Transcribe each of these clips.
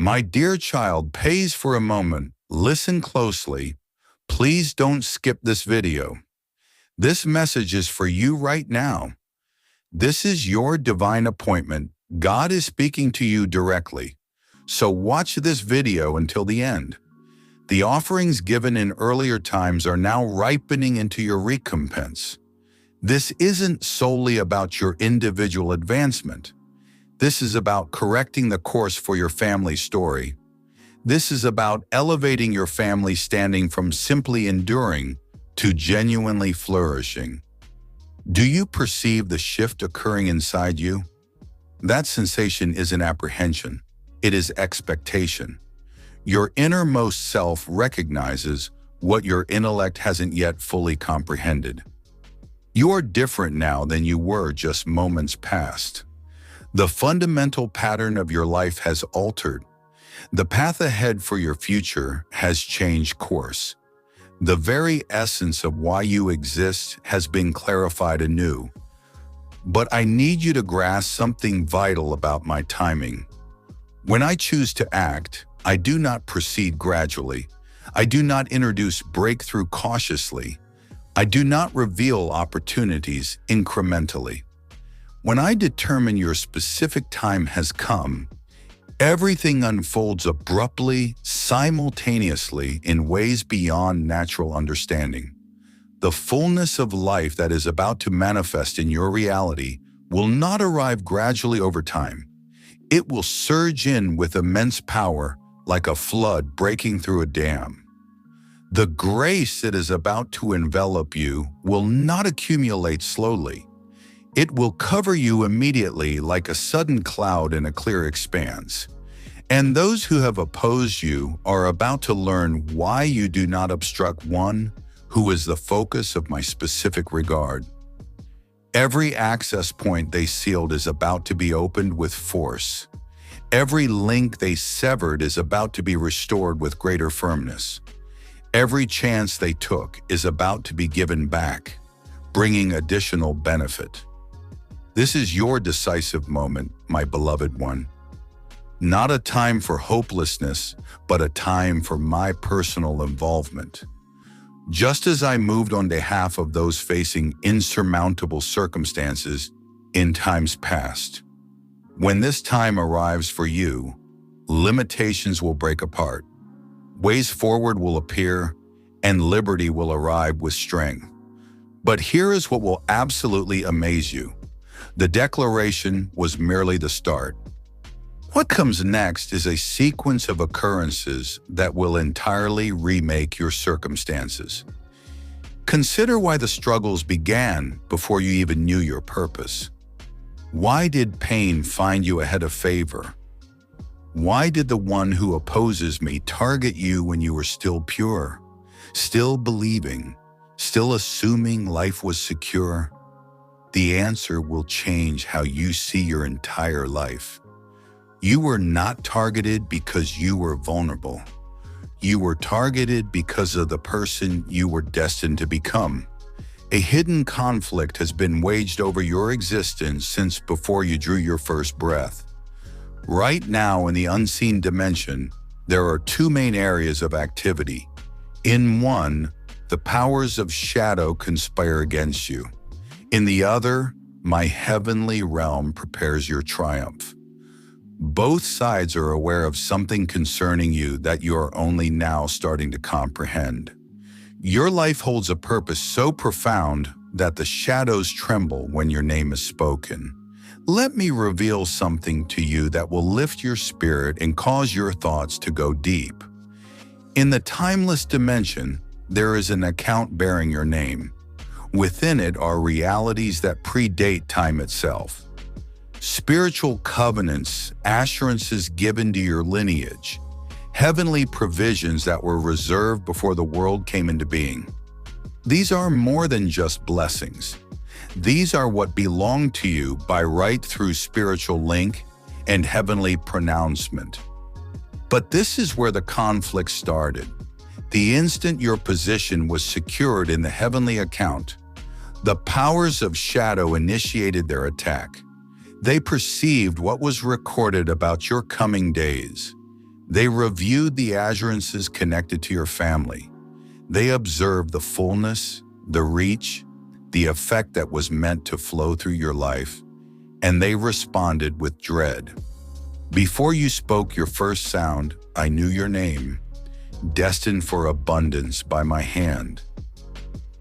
My dear child, pays for a moment. Listen closely. Please don't skip this video. This message is for you right now. This is your divine appointment. God is speaking to you directly. So watch this video until the end. The offerings given in earlier times are now ripening into your recompense. This isn't solely about your individual advancement. This is about correcting the course for your family story. This is about elevating your family standing from simply enduring to genuinely flourishing. Do you perceive the shift occurring inside you? That sensation isn't apprehension. It is expectation. Your innermost self recognizes what your intellect hasn't yet fully comprehended. You are different now than you were just moments past. The fundamental pattern of your life has altered. The path ahead for your future has changed course. The very essence of why you exist has been clarified anew. But I need you to grasp something vital about my timing. When I choose to act, I do not proceed gradually. I do not introduce breakthrough cautiously. I do not reveal opportunities incrementally. When I determine your specific time has come, everything unfolds abruptly, simultaneously, in ways beyond natural understanding. The fullness of life that is about to manifest in your reality will not arrive gradually over time. It will surge in with immense power, like a flood breaking through a dam. The grace that is about to envelop you will not accumulate slowly. It will cover you immediately like a sudden cloud in a clear expanse. And those who have opposed you are about to learn why you do not obstruct one who is the focus of my specific regard. Every access point they sealed is about to be opened with force. Every link they severed is about to be restored with greater firmness. Every chance they took is about to be given back, bringing additional benefit. This is your decisive moment, my beloved one. Not a time for hopelessness, but a time for my personal involvement. Just as I moved on behalf of those facing insurmountable circumstances in times past, when this time arrives for you, limitations will break apart, ways forward will appear, and liberty will arrive with strength. But here is what will absolutely amaze you. The declaration was merely the start. What comes next is a sequence of occurrences that will entirely remake your circumstances. Consider why the struggles began before you even knew your purpose. Why did pain find you ahead of favor? Why did the one who opposes me target you when you were still pure, still believing, still assuming life was secure? The answer will change how you see your entire life. You were not targeted because you were vulnerable. You were targeted because of the person you were destined to become. A hidden conflict has been waged over your existence since before you drew your first breath. Right now, in the unseen dimension, there are two main areas of activity. In one, the powers of shadow conspire against you. In the other, my heavenly realm prepares your triumph. Both sides are aware of something concerning you that you are only now starting to comprehend. Your life holds a purpose so profound that the shadows tremble when your name is spoken. Let me reveal something to you that will lift your spirit and cause your thoughts to go deep. In the timeless dimension, there is an account bearing your name. Within it are realities that predate time itself. Spiritual covenants, assurances given to your lineage, heavenly provisions that were reserved before the world came into being. These are more than just blessings. These are what belong to you by right through spiritual link and heavenly pronouncement. But this is where the conflict started. The instant your position was secured in the heavenly account, the powers of shadow initiated their attack. They perceived what was recorded about your coming days. They reviewed the assurances connected to your family. They observed the fullness, the reach, the effect that was meant to flow through your life, and they responded with dread. Before you spoke your first sound, I knew your name, destined for abundance by my hand.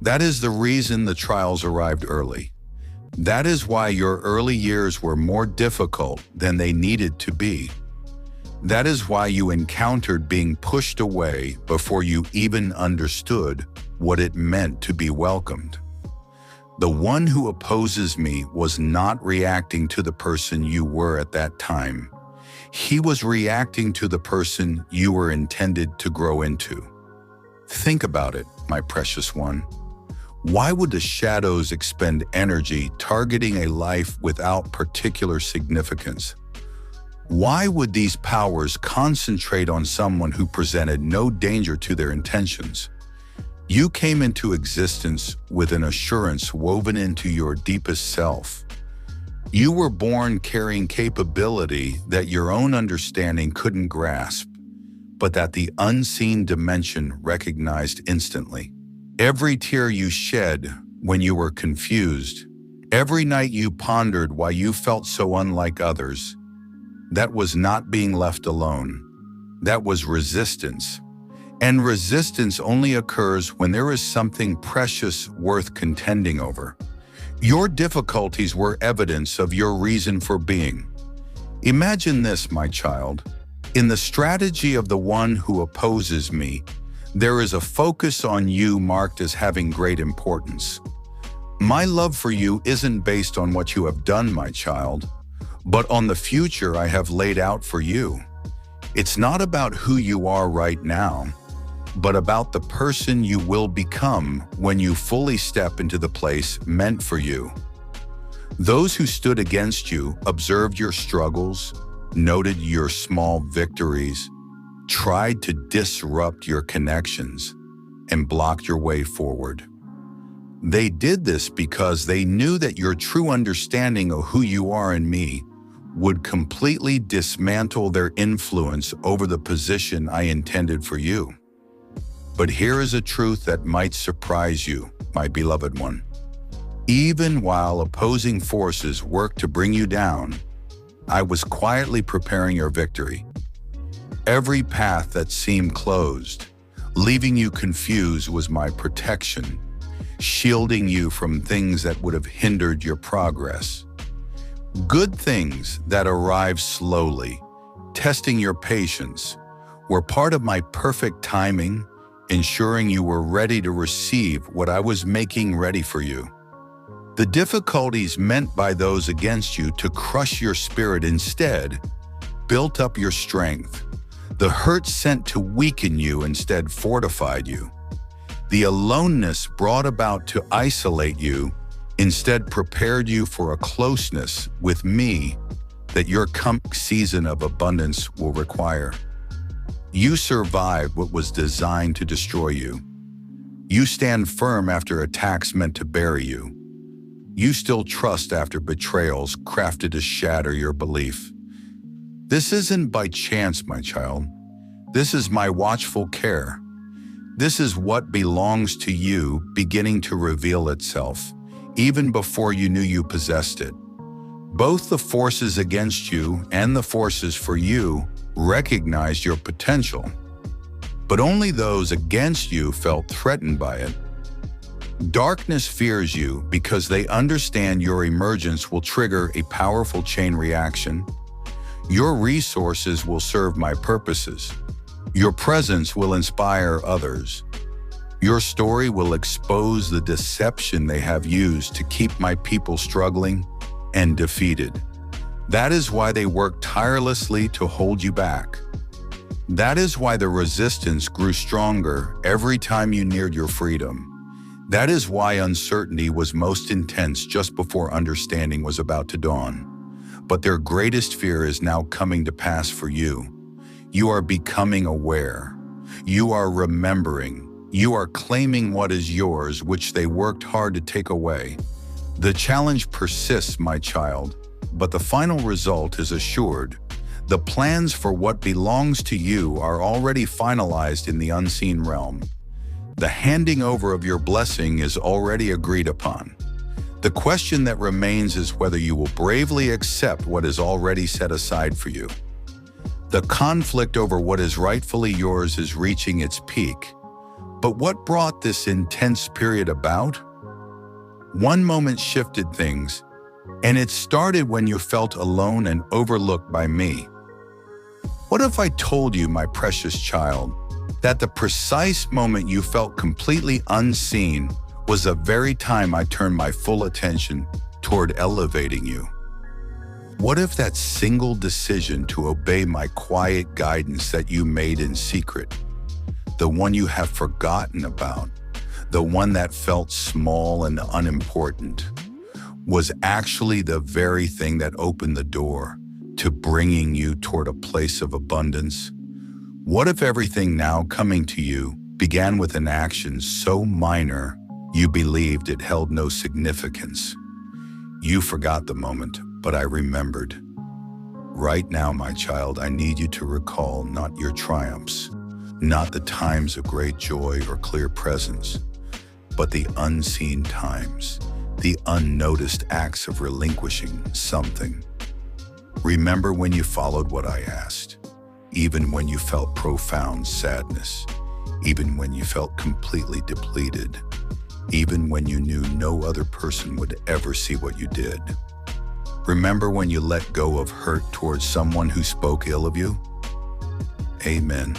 That is the reason the trials arrived early. That is why your early years were more difficult than they needed to be. That is why you encountered being pushed away before you even understood what it meant to be welcomed. The one who opposes me was not reacting to the person you were at that time. He was reacting to the person you were intended to grow into. Think about it, my precious one. Why would the shadows expend energy targeting a life without particular significance? Why would these powers concentrate on someone who presented no danger to their intentions? You came into existence with an assurance woven into your deepest self. You were born carrying capability that your own understanding couldn't grasp, but that the unseen dimension recognized instantly. Every tear you shed when you were confused, every night you pondered why you felt so unlike others, that was not being left alone. That was resistance. And resistance only occurs when there is something precious worth contending over. Your difficulties were evidence of your reason for being. Imagine this, my child. In the strategy of the one who opposes me, there is a focus on you marked as having great importance. My love for you isn't based on what you have done, my child, but on the future I have laid out for you. It's not about who you are right now, but about the person you will become when you fully step into the place meant for you. Those who stood against you observed your struggles, noted your small victories, tried to disrupt your connections, and blocked your way forward. They did this because they knew that your true understanding of who you are in me would completely dismantle their influence over the position I intended for you. But here is a truth that might surprise you, my beloved one. Even while opposing forces worked to bring you down, I was quietly preparing your victory. Every path that seemed closed, leaving you confused, was my protection, shielding you from things that would have hindered your progress. Good things that arrived slowly, testing your patience, were part of my perfect timing, ensuring you were ready to receive what I was making ready for you. The difficulties meant by those against you to crush your spirit instead built up your strength. The hurt sent to weaken you instead fortified you. The aloneness brought about to isolate you instead prepared you for a closeness with me that your coming season of abundance will require. You survived what was designed to destroy you. You stand firm after attacks meant to bury you. You still trust after betrayals crafted to shatter your belief. This isn't by chance, my child. This is my watchful care. This is what belongs to you beginning to reveal itself, even before you knew you possessed it. Both the forces against you and the forces for you recognized your potential, but only those against you felt threatened by it. Darkness fears you because they understand your emergence will trigger a powerful chain reaction. Your resources will serve my purposes. Your presence will inspire others. Your story will expose the deception they have used to keep my people struggling and defeated. That is why they work tirelessly to hold you back. That is why the resistance grew stronger every time you neared your freedom. That is why uncertainty was most intense just before understanding was about to dawn. But their greatest fear is now coming to pass for you. You are becoming aware. You are remembering. You are claiming what is yours, which they worked hard to take away. The challenge persists, my child, but the final result is assured. The plans for what belongs to you are already finalized in the unseen realm. The handing over of your blessing is already agreed upon. The question that remains is whether you will bravely accept what is already set aside for you. The conflict over what is rightfully yours is reaching its peak. But what brought this intense period about? One moment shifted things, and it started when you felt alone and overlooked by me. What if I told you, my precious child, that the precise moment you felt completely unseen was the very time I turned my full attention toward elevating you? What if that single decision to obey my quiet guidance that you made in secret, the one you have forgotten about, the one that felt small and unimportant, was actually the very thing that opened the door to bringing you toward a place of abundance? What if everything now coming to you began with an action so minor you believed it held no significance? You forgot the moment, but I remembered. Right now, my child, I need you to recall not your triumphs, not the times of great joy or clear presence, but the unseen times, the unnoticed acts of relinquishing something. Remember when you followed what I asked, even when you felt profound sadness, even when you felt completely depleted, even when you knew no other person would ever see what you did. Remember when you let go of hurt towards someone who spoke ill of you? Amen.